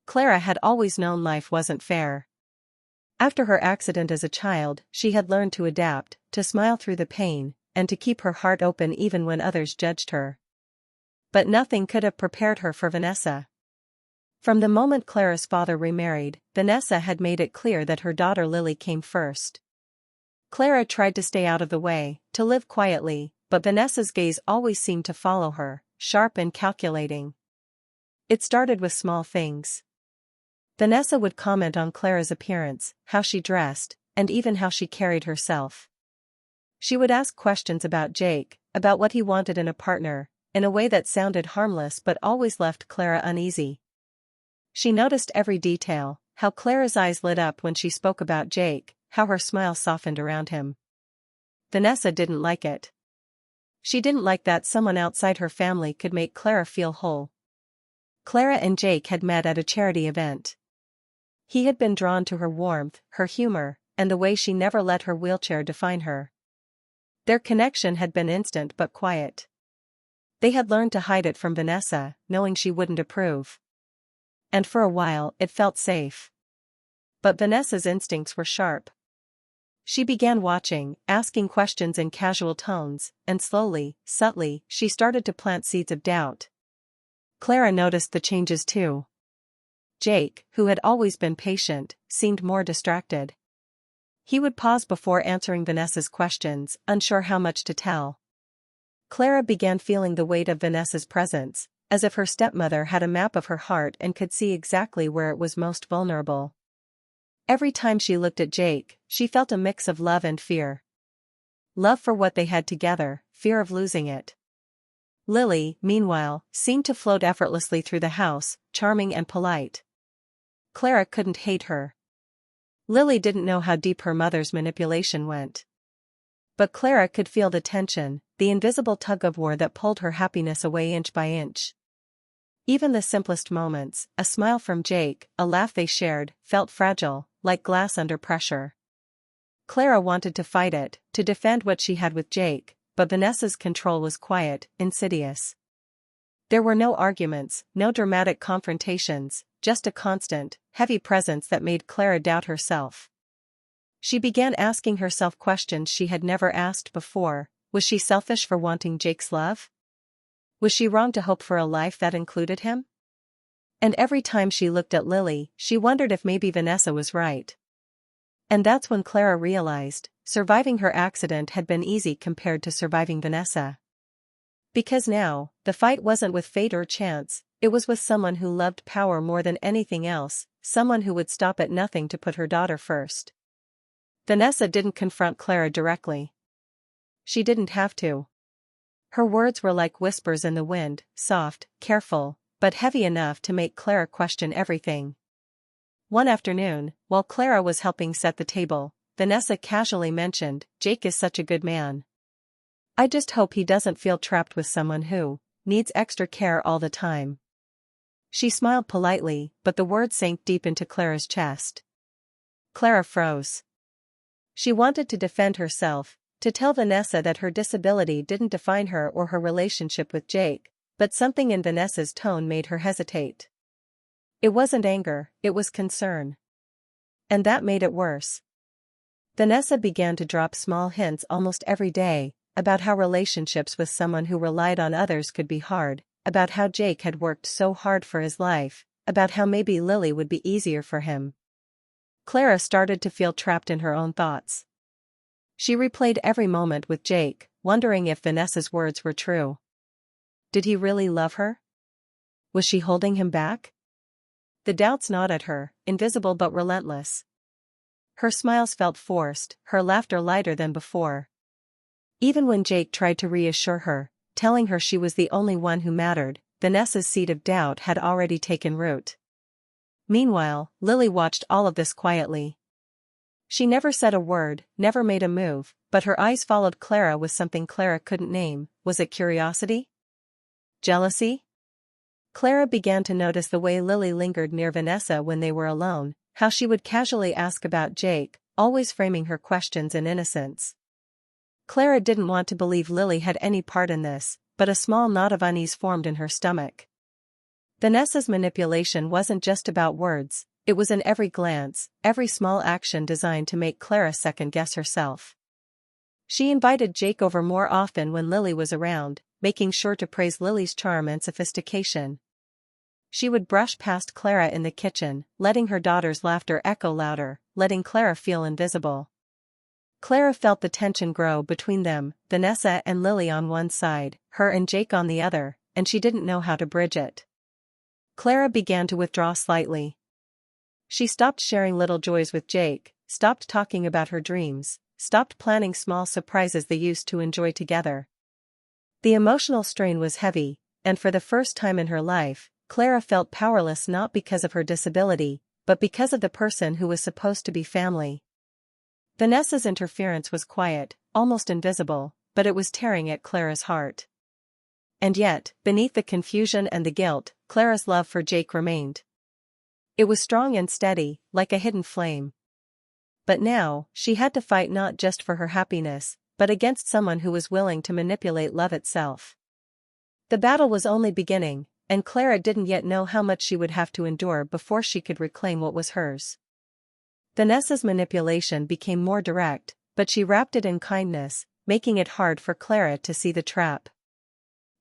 Clara had always known life wasn't fair. After her accident as a child, she had learned to adapt, to smile through the pain, and to keep her heart open even when others judged her. But nothing could have prepared her for Vanessa. From the moment Clara's father remarried, Vanessa had made it clear that her daughter Lily came first. Clara tried to stay out of the way, to live quietly, but Vanessa's gaze always seemed to follow her, sharp and calculating. It started with small things. Vanessa would comment on Clara's appearance, how she dressed, and even how she carried herself. She would ask questions about Jake, about what he wanted in a partner, in a way that sounded harmless but always left Clara uneasy. She noticed every detail, how Clara's eyes lit up when she spoke about Jake, how her smile softened around him. Vanessa didn't like it. She didn't like that someone outside her family could make Clara feel whole. Clara and Jake had met at a charity event. He had been drawn to her warmth, her humor, and the way she never let her wheelchair define her. Their connection had been instant but quiet. They had learned to hide it from Vanessa, knowing she wouldn't approve. And for a while it felt safe. But Vanessa's instincts were sharp. She began watching, asking questions in casual tones, and slowly, subtly, she started to plant seeds of doubt. Clara noticed the changes too. Jake, who had always been patient, seemed more distracted. He would pause before answering Vanessa's questions, unsure how much to tell. Clara began feeling the weight of Vanessa's presence, as if her stepmother had a map of her heart and could see exactly where it was most vulnerable. Every time she looked at Jake, she felt a mix of love and fear. Love for what they had together, fear of losing it. Lily, meanwhile, seemed to float effortlessly through the house, charming and polite. Clara couldn't hate her. Lily didn't know how deep her mother's manipulation went. But Clara could feel the tension, the invisible tug-of-war that pulled her happiness away inch by inch. Even the simplest moments, a smile from Jake, a laugh they shared, felt fragile, like glass under pressure. Clara wanted to fight it, to defend what she had with Jake, but Vanessa's control was quiet, insidious. There were no arguments, no dramatic confrontations, just a constant, heavy presence that made Clara doubt herself. She began asking herself questions she had never asked before. Was she selfish for wanting Jake's love? Was she wrong to hope for a life that included him? And every time she looked at Lily, she wondered if maybe Vanessa was right. And that's when Clara realized, surviving her accident had been easy compared to surviving Vanessa. Because now, the fight wasn't with fate or chance, it was with someone who loved power more than anything else, someone who would stop at nothing to put her daughter first. Vanessa didn't confront Clara directly. She didn't have to. Her words were like whispers in the wind, soft, careful, but heavy enough to make Clara question everything. One afternoon, while Clara was helping set the table, Vanessa casually mentioned, "Jake is such a good man. I just hope he doesn't feel trapped with someone who needs extra care all the time." She smiled politely, but the words sank deep into Clara's chest. Clara froze. She wanted to defend herself, to tell Vanessa that her disability didn't define her or her relationship with Jake, but something in Vanessa's tone made her hesitate. It wasn't anger, it was concern. And that made it worse. Vanessa began to drop small hints almost every day, about how relationships with someone who relied on others could be hard, about how Jake had worked so hard for his life, about how maybe Lily would be easier for him. Clara started to feel trapped in her own thoughts. She replayed every moment with Jake, wondering if Vanessa's words were true. Did he really love her? Was she holding him back? The doubts gnawed at her, invisible but relentless. Her smiles felt forced, her laughter lighter than before. Even when Jake tried to reassure her, telling her she was the only one who mattered, Vanessa's seed of doubt had already taken root. Meanwhile, Lily watched all of this quietly. She never said a word, never made a move, but her eyes followed Clara with something Clara couldn't name. Was it curiosity? Jealousy? Clara began to notice the way Lily lingered near Vanessa when they were alone, how she would casually ask about Jake, always framing her questions in innocence. Clara didn't want to believe Lily had any part in this, but a small knot of unease formed in her stomach. Vanessa's manipulation wasn't just about words, it was in every glance, every small action designed to make Clara second-guess herself. She invited Jake over more often when Lily was around, making sure to praise Lily's charm and sophistication. She would brush past Clara in the kitchen, letting her daughter's laughter echo louder, letting Clara feel invisible. Clara felt the tension grow between them, Vanessa and Lily on one side, her and Jake on the other, and she didn't know how to bridge it. Clara began to withdraw slightly. She stopped sharing little joys with Jake, stopped talking about her dreams, stopped planning small surprises they used to enjoy together. The emotional strain was heavy, and for the first time in her life, Clara felt powerless not because of her disability, but because of the person who was supposed to be family. Vanessa's interference was quiet, almost invisible, but it was tearing at Clara's heart. And yet, beneath the confusion and the guilt, Clara's love for Jake remained. It was strong and steady, like a hidden flame. But now, she had to fight not just for her happiness, but against someone who was willing to manipulate love itself. The battle was only beginning, and Clara didn't yet know how much she would have to endure before she could reclaim what was hers. Vanessa's manipulation became more direct, but she wrapped it in kindness, making it hard for Clara to see the trap.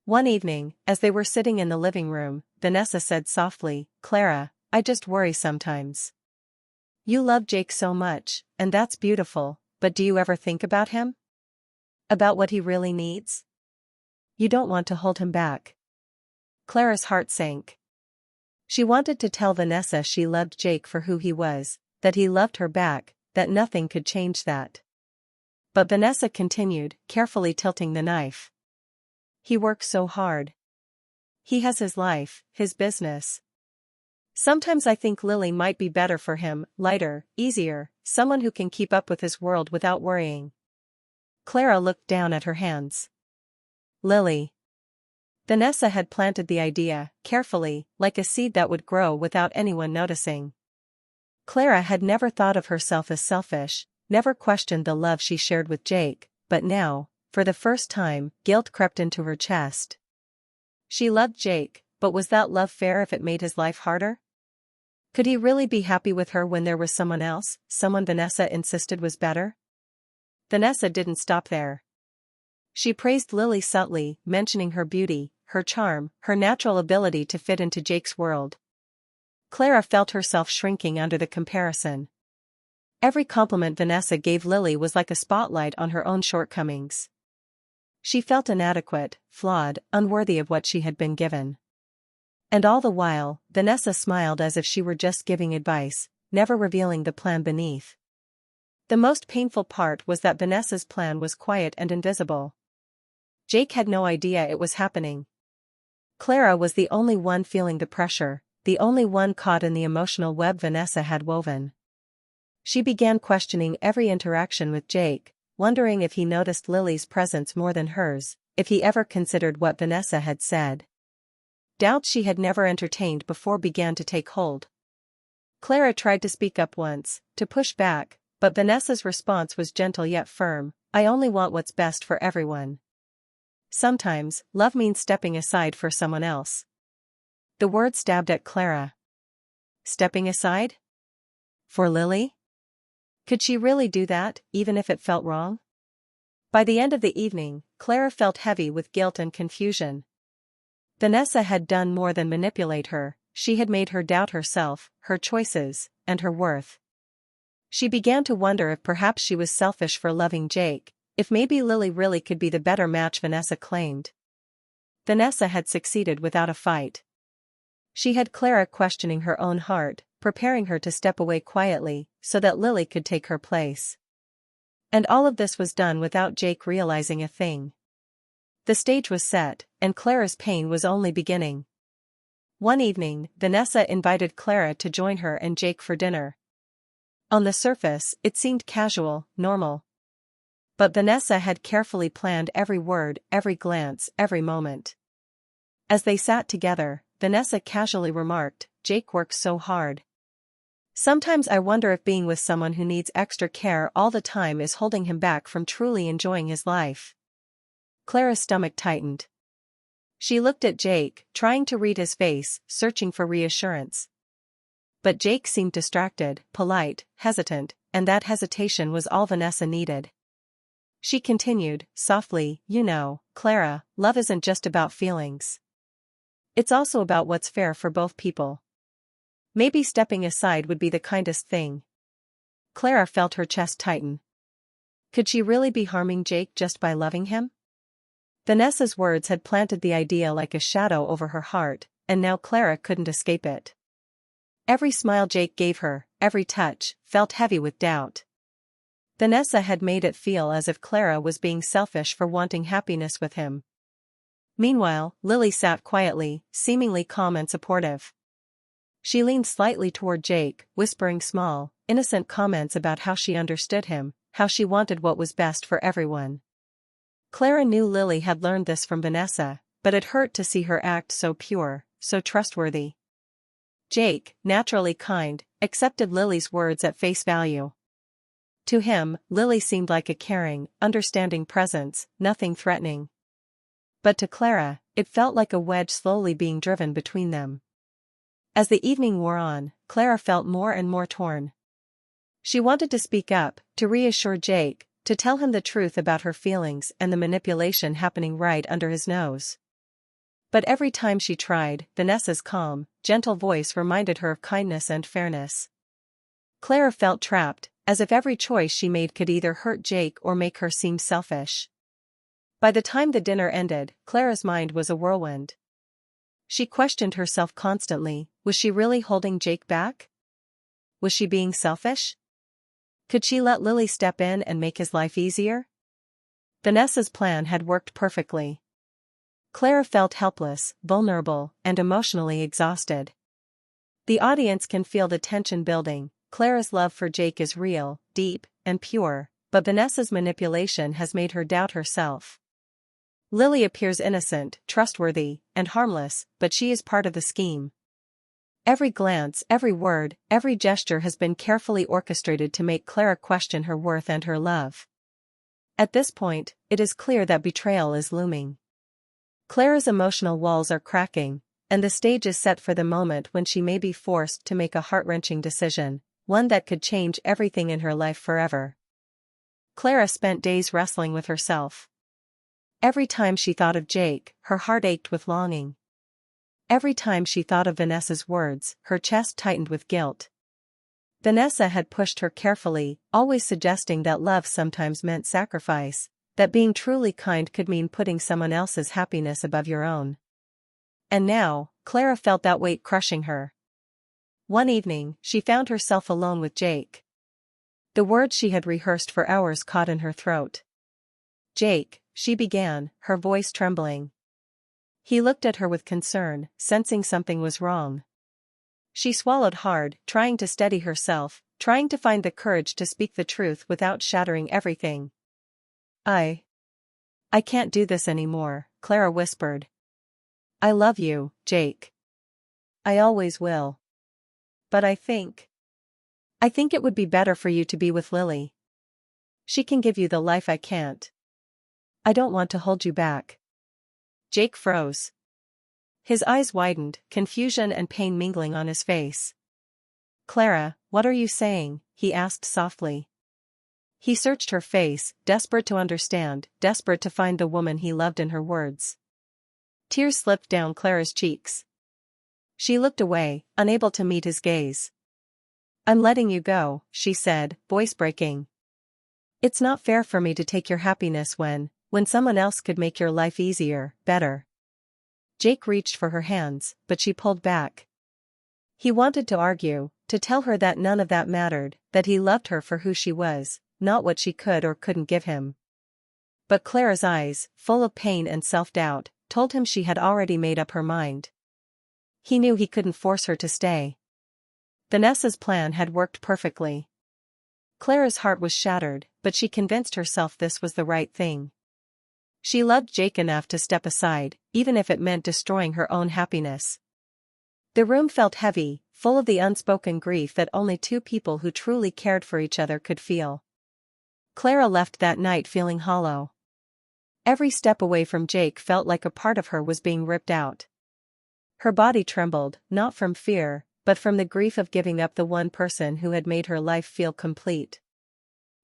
One evening, as they were sitting in the living room, Vanessa said softly, "Clara, I just worry sometimes. You love Jake so much, and that's beautiful, but do you ever think about him? About what he really needs? You don't want to hold him back." Clara's heart sank. She wanted to tell Vanessa she loved Jake for who he was, that he loved her back, that nothing could change that. But Vanessa continued, carefully tilting the knife. He works so hard. He has his life, his business. Sometimes I think Lily might be better for him, lighter, easier, someone who can keep up with his world without worrying. Clara looked down at her hands. Lily. Vanessa had planted the idea, carefully, like a seed that would grow without anyone noticing. Clara had never thought of herself as selfish, never questioned the love she shared with Jake, but now, for the first time, guilt crept into her chest. She loved Jake, but was that love fair if it made his life harder? Could he really be happy with her when there was someone else, someone Vanessa insisted was better? Vanessa didn't stop there. She praised Lily subtly, mentioning her beauty, her charm, her natural ability to fit into Jake's world. Clara felt herself shrinking under the comparison. Every compliment Vanessa gave Lily was like a spotlight on her own shortcomings. She felt inadequate, flawed, unworthy of what she had been given. And all the while, Vanessa smiled as if she were just giving advice, never revealing the plan beneath. The most painful part was that Vanessa's plan was quiet and invisible. Jake had no idea it was happening. Clara was the only one feeling the pressure, the only one caught in the emotional web Vanessa had woven. She began questioning every interaction with Jake, wondering if he noticed Lily's presence more than hers, if he ever considered what Vanessa had said. Doubts she had never entertained before began to take hold. Clara tried to speak up once, to push back, but Vanessa's response was gentle yet firm, "I only want what's best for everyone." Sometimes, love means stepping aside for someone else. The word stabbed at Clara. Stepping aside? For Lily? Could she really do that, even if it felt wrong? By the end of the evening, Clara felt heavy with guilt and confusion. Vanessa had done more than manipulate her, she had made her doubt herself, her choices, and her worth. She began to wonder if perhaps she was selfish for loving Jake, if maybe Lily really could be the better match Vanessa claimed. Vanessa had succeeded without a fight. She had Clara questioning her own heart, preparing her to step away quietly, so that Lily could take her place. And all of this was done without Jake realizing a thing. The stage was set, and Clara's pain was only beginning. One evening, Vanessa invited Clara to join her and Jake for dinner. On the surface, it seemed casual, normal. But Vanessa had carefully planned every word, every glance, every moment. As they sat together, Vanessa casually remarked, "Jake works so hard. Sometimes I wonder if being with someone who needs extra care all the time is holding him back from truly enjoying his life." Clara's stomach tightened. She looked at Jake, trying to read his face, searching for reassurance. But Jake seemed distracted, polite, hesitant, and that hesitation was all Vanessa needed. She continued, softly, "You know, Clara, love isn't just about feelings. It's also about what's fair for both people. Maybe stepping aside would be the kindest thing." Clara felt her chest tighten. Could she really be harming Jake just by loving him? Vanessa's words had planted the idea like a shadow over her heart, and now Clara couldn't escape it. Every smile Jake gave her, every touch, felt heavy with doubt. Vanessa had made it feel as if Clara was being selfish for wanting happiness with him. Meanwhile, Lily sat quietly, seemingly calm and supportive. She leaned slightly toward Jake, whispering small, innocent comments about how she understood him, how she wanted what was best for everyone. Clara knew Lily had learned this from Vanessa, but it hurt to see her act so pure, so trustworthy. Jake, naturally kind, accepted Lily's words at face value. To him, Lily seemed like a caring, understanding presence, nothing threatening. But to Clara, it felt like a wedge slowly being driven between them. As the evening wore on, Clara felt more and more torn. She wanted to speak up, to reassure Jake, to tell him the truth about her feelings and the manipulation happening right under his nose. But every time she tried, Vanessa's calm, gentle voice reminded her of kindness and fairness. Clara felt trapped, as if every choice she made could either hurt Jake or make her seem selfish. By the time the dinner ended, Clara's mind was a whirlwind. She questioned herself constantly, was she really holding Jake back? Was she being selfish? Could she let Lily step in and make his life easier? Vanessa's plan had worked perfectly. Clara felt helpless, vulnerable, and emotionally exhausted. The audience can feel the tension building. Clara's love for Jake is real, deep, and pure, but Vanessa's manipulation has made her doubt herself. Lily appears innocent, trustworthy, and harmless, but she is part of the scheme. Every glance, every word, every gesture has been carefully orchestrated to make Clara question her worth and her love. At this point, it is clear that betrayal is looming. Clara's emotional walls are cracking, and the stage is set for the moment when she may be forced to make a heart-wrenching decision, one that could change everything in her life forever. Clara spent days wrestling with herself. Every time she thought of Jake, her heart ached with longing. Every time she thought of Vanessa's words, her chest tightened with guilt. Vanessa had pushed her carefully, always suggesting that love sometimes meant sacrifice, that being truly kind could mean putting someone else's happiness above your own. And now, Clara felt that weight crushing her. One evening, she found herself alone with Jake. The words she had rehearsed for hours caught in her throat. "Jake," she began, her voice trembling. He looked at her with concern, sensing something was wrong. She swallowed hard, trying to steady herself, trying to find the courage to speak the truth without shattering everything. I can't do this anymore," Clara whispered. "I love you, Jake. I always will. But I think it would be better for you to be with Lily. She can give you the life I can't. I don't want to hold you back." Jake froze. His eyes widened, confusion and pain mingling on his face. "Clara, what are you saying?" he asked softly. He searched her face, desperate to understand, desperate to find the woman he loved in her words. Tears slipped down Clara's cheeks. She looked away, unable to meet his gaze. "I'm letting you go," she said, voice breaking. "It's not fair for me to take your happiness when someone else could make your life easier, better." Jake reached for her hands, but she pulled back. He wanted to argue, to tell her that none of that mattered, that he loved her for who she was, not what she could or couldn't give him. But Clara's eyes, full of pain and self-doubt, told him she had already made up her mind. He knew he couldn't force her to stay. Vanessa's plan had worked perfectly. Clara's heart was shattered, but she convinced herself this was the right thing. She loved Jake enough to step aside, even if it meant destroying her own happiness. The room felt heavy, full of the unspoken grief that only two people who truly cared for each other could feel. Clara left that night feeling hollow. Every step away from Jake felt like a part of her was being ripped out. Her body trembled, not from fear, but from the grief of giving up the one person who had made her life feel complete.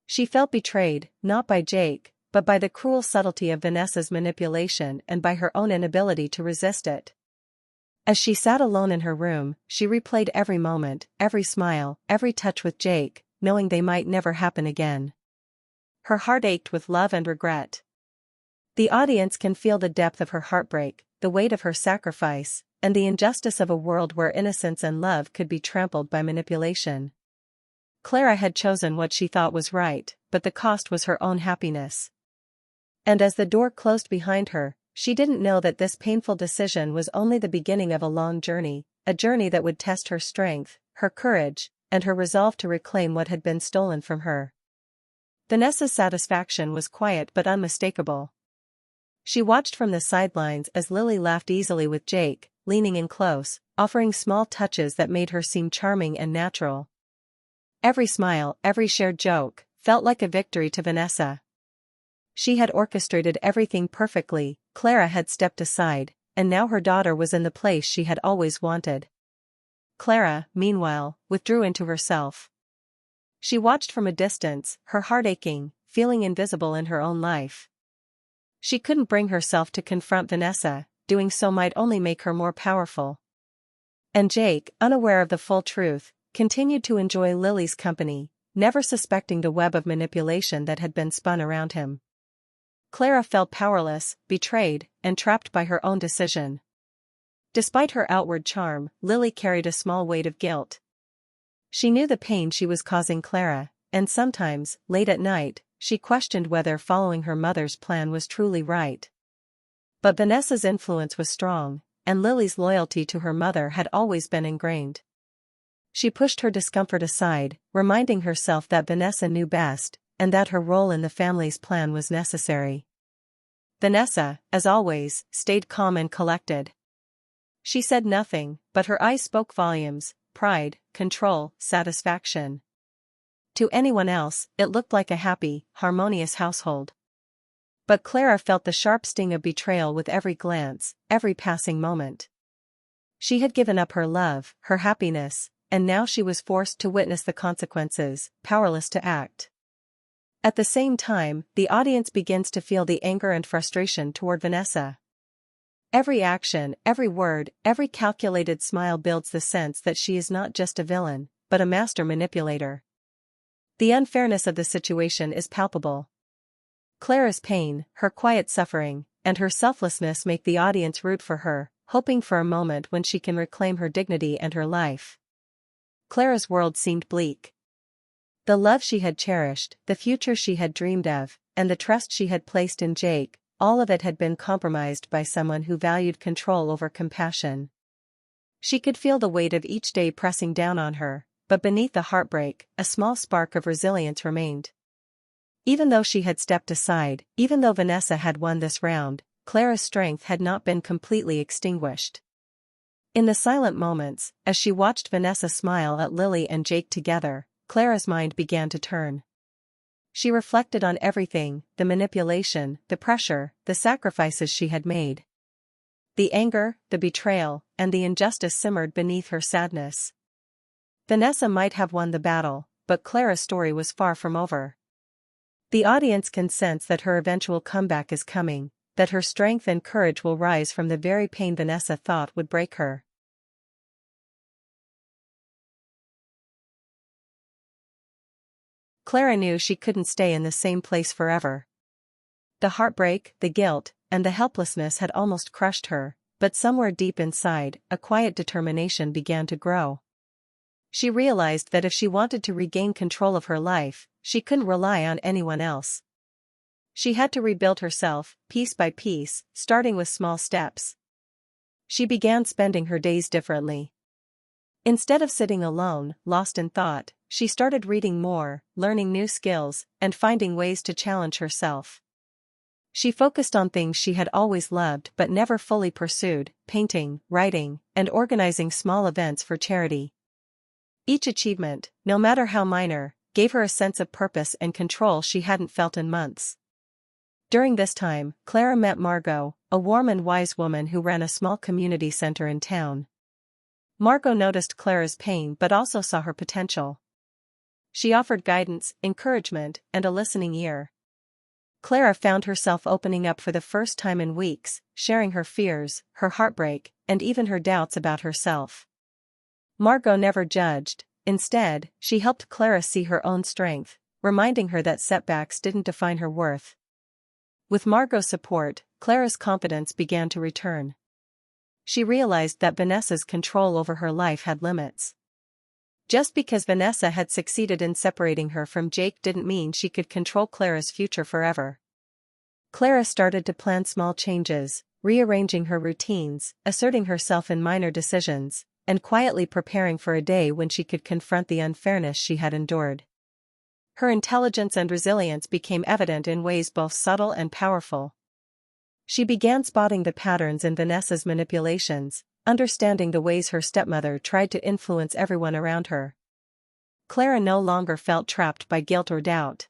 She felt betrayed, not by Jake, but by the cruel subtlety of Vanessa's manipulation and by her own inability to resist it. As she sat alone in her room, she replayed every moment, every smile, every touch with Jake, knowing they might never happen again. Her heart ached with love and regret. The audience can feel the depth of her heartbreak, the weight of her sacrifice, and the injustice of a world where innocence and love could be trampled by manipulation. Clara had chosen what she thought was right, but the cost was her own happiness. And as the door closed behind her, she didn't know that this painful decision was only the beginning of a long journey, a journey that would test her strength, her courage, and her resolve to reclaim what had been stolen from her. Vanessa's satisfaction was quiet but unmistakable. She watched from the sidelines as Lily laughed easily with Jake, leaning in close, offering small touches that made her seem charming and natural. Every smile, every shared joke, felt like a victory to Vanessa. She had orchestrated everything perfectly, Clara had stepped aside, and now her daughter was in the place she had always wanted. Clara, meanwhile, withdrew into herself. She watched from a distance, her heart aching, feeling invisible in her own life. She couldn't bring herself to confront Vanessa, doing so might only make her more powerful. And Jake, unaware of the full truth, continued to enjoy Lily's company, never suspecting the web of manipulation that had been spun around him. Clara felt powerless, betrayed, and trapped by her own decision. Despite her outward charm, Lily carried a small weight of guilt. She knew the pain she was causing Clara, and sometimes, late at night, she questioned whether following her mother's plan was truly right. But Vanessa's influence was strong, and Lily's loyalty to her mother had always been ingrained. She pushed her discomfort aside, reminding herself that Vanessa knew best, and that her role in the family's plan was necessary. Vanessa, as always, stayed calm and collected. She said nothing, but her eyes spoke volumes: pride, control, satisfaction. To anyone else, it looked like a happy, harmonious household. But Clara felt the sharp sting of betrayal with every glance, every passing moment. She had given up her love, her happiness, and now she was forced to witness the consequences, powerless to act. At the same time, the audience begins to feel the anger and frustration toward Vanessa. Every action, every word, every calculated smile builds the sense that she is not just a villain, but a master manipulator. The unfairness of the situation is palpable. Clara's pain, her quiet suffering, and her selflessness make the audience root for her, hoping for a moment when she can reclaim her dignity and her life. Clara's world seemed bleak. The love she had cherished, the future she had dreamed of, and the trust she had placed in Jake, all of it had been compromised by someone who valued control over compassion. She could feel the weight of each day pressing down on her, but beneath the heartbreak, a small spark of resilience remained. Even though she had stepped aside, even though Vanessa had won this round, Clara's strength had not been completely extinguished. In the silent moments, as she watched Vanessa smile at Lily and Jake together, Clara's mind began to turn. She reflected on everything: the manipulation, the pressure, the sacrifices she had made. The anger, the betrayal, and the injustice simmered beneath her sadness. Vanessa might have won the battle, but Clara's story was far from over. The audience can sense that her eventual comeback is coming, that her strength and courage will rise from the very pain Vanessa thought would break her. Clara knew she couldn't stay in the same place forever. The heartbreak, the guilt, and the helplessness had almost crushed her, but somewhere deep inside, a quiet determination began to grow. She realized that if she wanted to regain control of her life, she couldn't rely on anyone else. She had to rebuild herself, piece by piece, starting with small steps. She began spending her days differently. Instead of sitting alone, lost in thought, she started reading more, learning new skills, and finding ways to challenge herself. She focused on things she had always loved but never fully pursued: painting, writing, and organizing small events for charity. Each achievement, no matter how minor, gave her a sense of purpose and control she hadn't felt in months. During this time, Clara met Margot, a warm and wise woman who ran a small community center in town. Margot noticed Clara's pain but also saw her potential. She offered guidance, encouragement, and a listening ear. Clara found herself opening up for the first time in weeks, sharing her fears, her heartbreak, and even her doubts about herself. Margot never judged. Instead, she helped Clara see her own strength, reminding her that setbacks didn't define her worth. With Margot's support, Clara's confidence began to return. She realized that Vanessa's control over her life had limits. Just because Vanessa had succeeded in separating her from Jake didn't mean she could control Clara's future forever. Clara started to plan small changes, rearranging her routines, asserting herself in minor decisions, and quietly preparing for a day when she could confront the unfairness she had endured. Her intelligence and resilience became evident in ways both subtle and powerful. She began spotting the patterns in Vanessa's manipulations, understanding the ways her stepmother tried to influence everyone around her. Clara no longer felt trapped by guilt or doubt.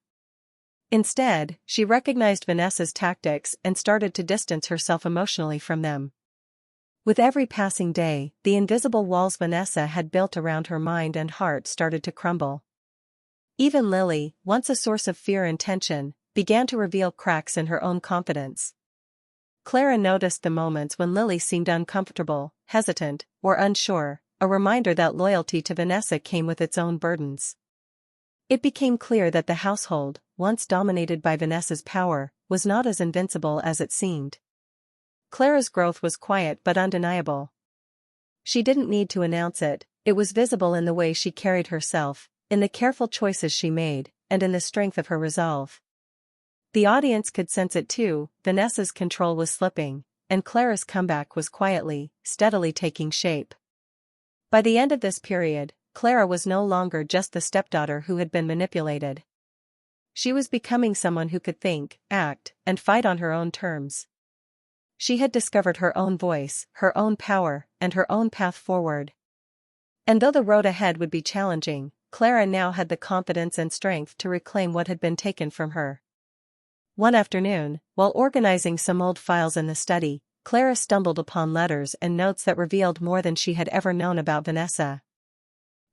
Instead, she recognized Vanessa's tactics and started to distance herself emotionally from them. With every passing day, the invisible walls Vanessa had built around her mind and heart started to crumble. Even Lily, once a source of fear and tension, began to reveal cracks in her own confidence. Clara noticed the moments when Lily seemed uncomfortable, hesitant, or unsure, a reminder that loyalty to Vanessa came with its own burdens. It became clear that the household, once dominated by Vanessa's power, was not as invincible as it seemed. Clara's growth was quiet but undeniable. She didn't need to announce it, it was visible in the way she carried herself, in the careful choices she made, and in the strength of her resolve. The audience could sense it too. Vanessa's control was slipping, and Clara's comeback was quietly, steadily taking shape. By the end of this period, Clara was no longer just the stepdaughter who had been manipulated. She was becoming someone who could think, act, and fight on her own terms. She had discovered her own voice, her own power, and her own path forward. And though the road ahead would be challenging, Clara now had the confidence and strength to reclaim what had been taken from her. One afternoon, while organizing some old files in the study, Clara stumbled upon letters and notes that revealed more than she had ever known about Vanessa.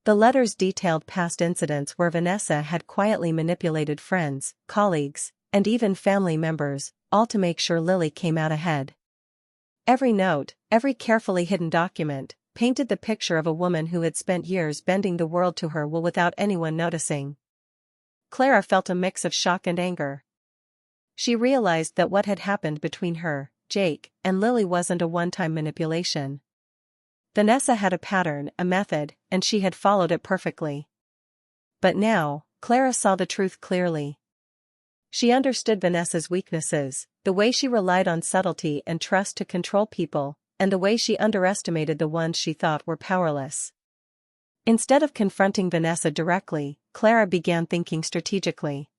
The letters detailed past incidents where Vanessa had quietly manipulated friends, colleagues, and even family members, all to make sure Lily came out ahead. Every note, every carefully hidden document, painted the picture of a woman who had spent years bending the world to her will without anyone noticing. Clara felt a mix of shock and anger. She realized that what had happened between her, Jake, and Lily wasn't a one-time manipulation. Vanessa had a pattern, a method, and she had followed it perfectly. But now, Clara saw the truth clearly. She understood Vanessa's weaknesses, the way she relied on subtlety and trust to control people, and the way she underestimated the ones she thought were powerless. Instead of confronting Vanessa directly, Clara began thinking strategically.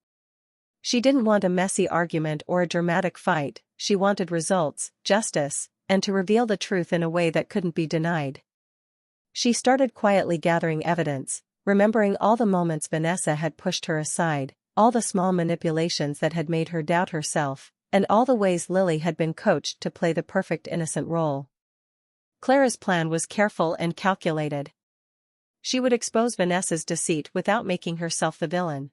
She didn't want a messy argument or a dramatic fight, she wanted results, justice, and to reveal the truth in a way that couldn't be denied. She started quietly gathering evidence, remembering all the moments Vanessa had pushed her aside, all the small manipulations that had made her doubt herself, and all the ways Lily had been coached to play the perfect innocent role. Clara's plan was careful and calculated. She would expose Vanessa's deceit without making herself the villain.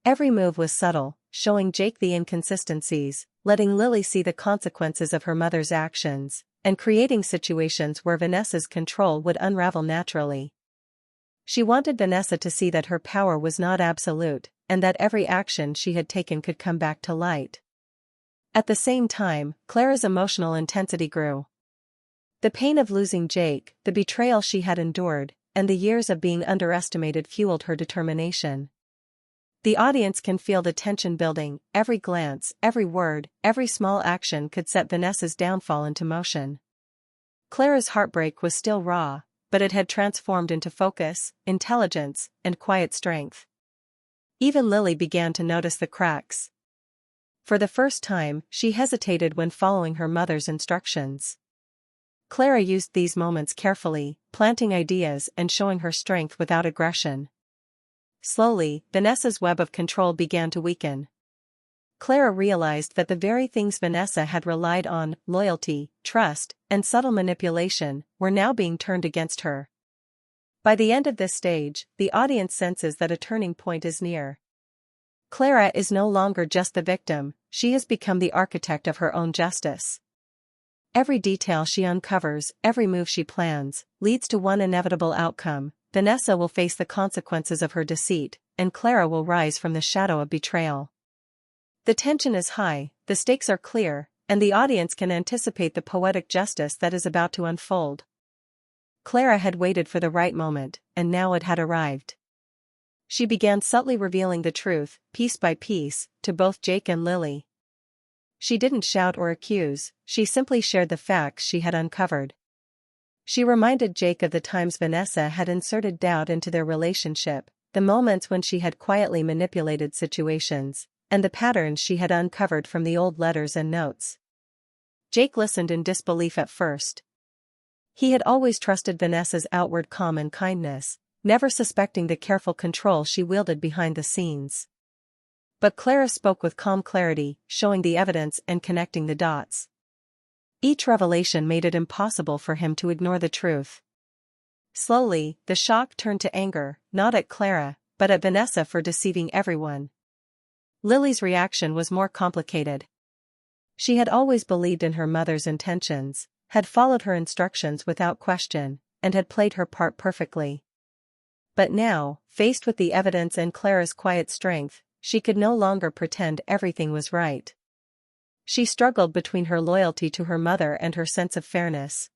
Every move was subtle, showing Jake the inconsistencies, letting Lily see the consequences of her mother's actions, and creating situations where Vanessa's control would unravel naturally. She wanted Vanessa to see that her power was not absolute, and that every action she had taken could come back to light. At the same time, Clara's emotional intensity grew. The pain of losing Jake, the betrayal she had endured, and the years of being underestimated fueled her determination. The audience can feel the tension building, every glance, every word, every small action could set Vanessa's downfall into motion. Clara's heartbreak was still raw, but it had transformed into focus, intelligence, and quiet strength. Even Lily began to notice the cracks. For the first time, she hesitated when following her mother's instructions. Clara used these moments carefully, planting ideas and showing her strength without aggression. Slowly, Vanessa's web of control began to weaken. Clara realized that the very things Vanessa had relied on, loyalty, trust, and subtle manipulation, were now being turned against her. By the end of this stage, the audience senses that a turning point is near. Clara is no longer just the victim, she has become the architect of her own justice. Every detail she uncovers, every move she plans, leads to one inevitable outcome: Vanessa will face the consequences of her deceit, and Clara will rise from the shadow of betrayal. The tension is high, the stakes are clear, and the audience can anticipate the poetic justice that is about to unfold. Clara had waited for the right moment, and now it had arrived. She began subtly revealing the truth, piece by piece, to both Jake and Lily. She didn't shout or accuse, she simply shared the facts she had uncovered. She reminded Jake of the times Vanessa had inserted doubt into their relationship, the moments when she had quietly manipulated situations, and the patterns she had uncovered from the old letters and notes. Jake listened in disbelief at first. He had always trusted Vanessa's outward calm and kindness, never suspecting the careful control she wielded behind the scenes. But Clara spoke with calm clarity, showing the evidence and connecting the dots. Each revelation made it impossible for him to ignore the truth. Slowly, the shock turned to anger, not at Clara, but at Vanessa for deceiving everyone. Lily's reaction was more complicated. She had always believed in her mother's intentions, had followed her instructions without question, and had played her part perfectly. But now, faced with the evidence and Clara's quiet strength, she could no longer pretend everything was right. She struggled between her loyalty to her mother and her sense of fairness.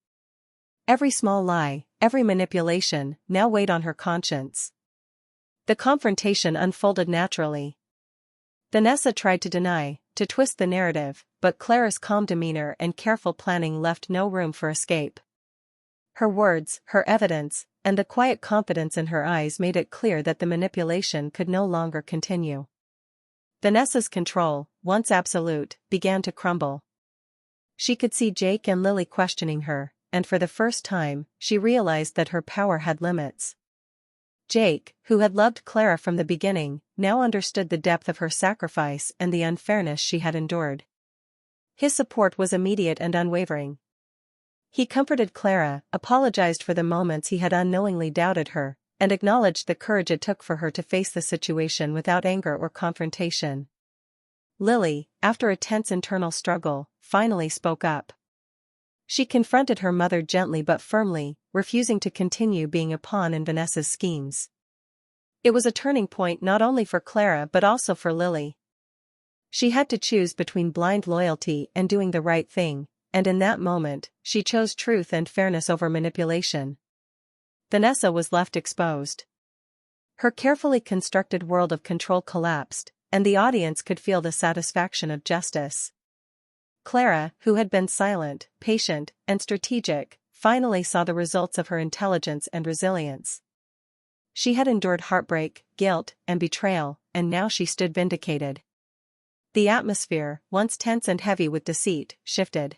Every small lie, every manipulation, now weighed on her conscience. The confrontation unfolded naturally. Vanessa tried to deny, to twist the narrative, but Clara's calm demeanor and careful planning left no room for escape. Her words, her evidence, and the quiet confidence in her eyes made it clear that the manipulation could no longer continue. Vanessa's control, once absolute, began to crumble. She could see Jake and Lily questioning her, and for the first time, she realized that her power had limits. Jake, who had loved Clara from the beginning, now understood the depth of her sacrifice and the unfairness she had endured. His support was immediate and unwavering. He comforted Clara, apologized for the moments he had unknowingly doubted her, and acknowledged the courage it took for her to face the situation without anger or confrontation. Lily, after a tense internal struggle, finally spoke up. She confronted her mother gently but firmly, refusing to continue being a pawn in Vanessa's schemes. It was a turning point not only for Clara but also for Lily. She had to choose between blind loyalty and doing the right thing, and in that moment, she chose truth and fairness over manipulation. Vanessa was left exposed. Her carefully constructed world of control collapsed, and the audience could feel the satisfaction of justice. Clara, who had been silent, patient, and strategic, finally saw the results of her intelligence and resilience. She had endured heartbreak, guilt, and betrayal, and now she stood vindicated. The atmosphere, once tense and heavy with deceit, shifted.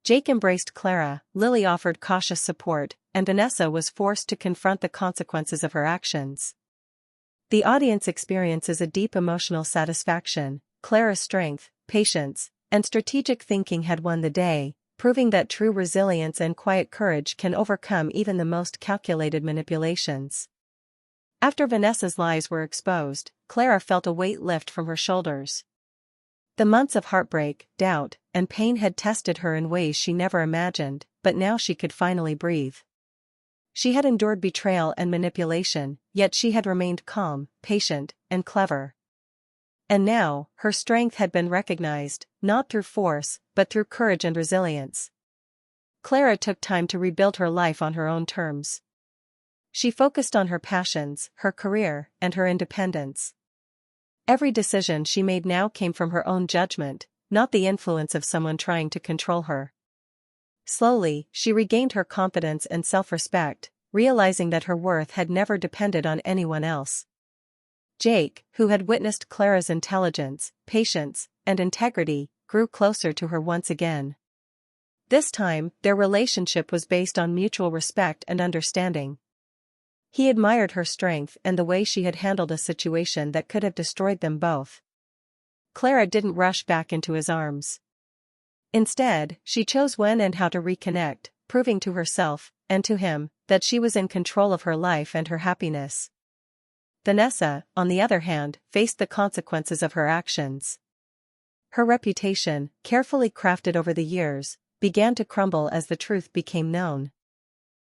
Jake embraced Clara, Lily offered cautious support, and Vanessa was forced to confront the consequences of her actions. The audience experiences a deep emotional satisfaction. Clara's strength, patience, and strategic thinking had won the day, proving that true resilience and quiet courage can overcome even the most calculated manipulations. After Vanessa's lies were exposed, Clara felt a weight lift from her shoulders. The months of heartbreak, doubt, and pain had tested her in ways she never imagined, but now she could finally breathe. She had endured betrayal and manipulation, yet she had remained calm, patient, and clever. And now, her strength had been recognized, not through force, but through courage and resilience. Clara took time to rebuild her life on her own terms. She focused on her passions, her career, and her independence. Every decision she made now came from her own judgment, not the influence of someone trying to control her. Slowly, she regained her confidence and self-respect, realizing that her worth had never depended on anyone else. Jake, who had witnessed Clara's intelligence, patience, and integrity, grew closer to her once again. This time, their relationship was based on mutual respect and understanding. He admired her strength and the way she had handled a situation that could have destroyed them both. Clara didn't rush back into his arms. Instead, she chose when and how to reconnect, proving to herself, and to him, that she was in control of her life and her happiness. Vanessa, on the other hand, faced the consequences of her actions. Her reputation, carefully crafted over the years, began to crumble as the truth became known.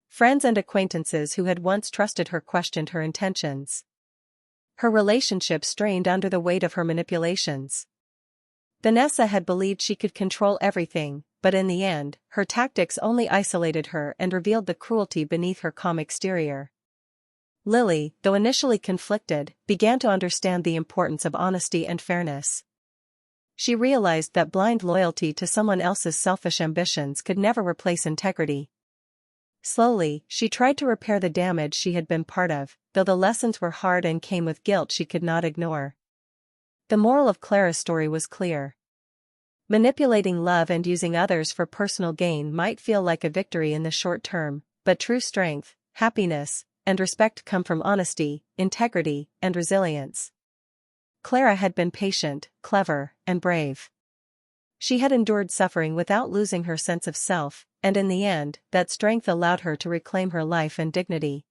Friends and acquaintances who had once trusted her questioned her intentions. Her relationship strained under the weight of her manipulations. Vanessa had believed she could control everything, but in the end, her tactics only isolated her and revealed the cruelty beneath her calm exterior. Lily, though initially conflicted, began to understand the importance of honesty and fairness. She realized that blind loyalty to someone else's selfish ambitions could never replace integrity. Slowly, she tried to repair the damage she had been part of, though the lessons were hard and came with guilt she could not ignore. The moral of Clara's story was clear. Manipulating love and using others for personal gain might feel like a victory in the short term, but true strength, happiness, and respect come from honesty, integrity, and resilience. Clara had been patient, clever, and brave. She had endured suffering without losing her sense of self, and in the end, that strength allowed her to reclaim her life and dignity.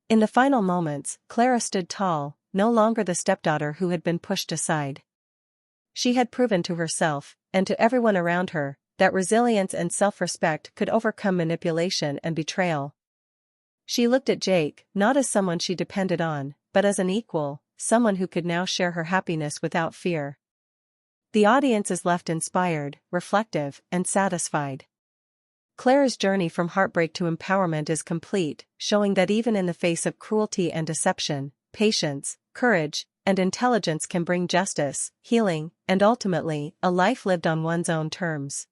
In the final moments, Clara stood tall, no longer the stepdaughter who had been pushed aside. She had proven to herself, and to everyone around her, that resilience and self-respect could overcome manipulation and betrayal. She looked at Jake, not as someone she depended on, but as an equal, someone who could now share her happiness without fear. The audience is left inspired, reflective, and satisfied. Clara's journey from heartbreak to empowerment is complete, showing that even in the face of cruelty and deception, patience, courage, and intelligence can bring justice, healing, and ultimately, a life lived on one's own terms.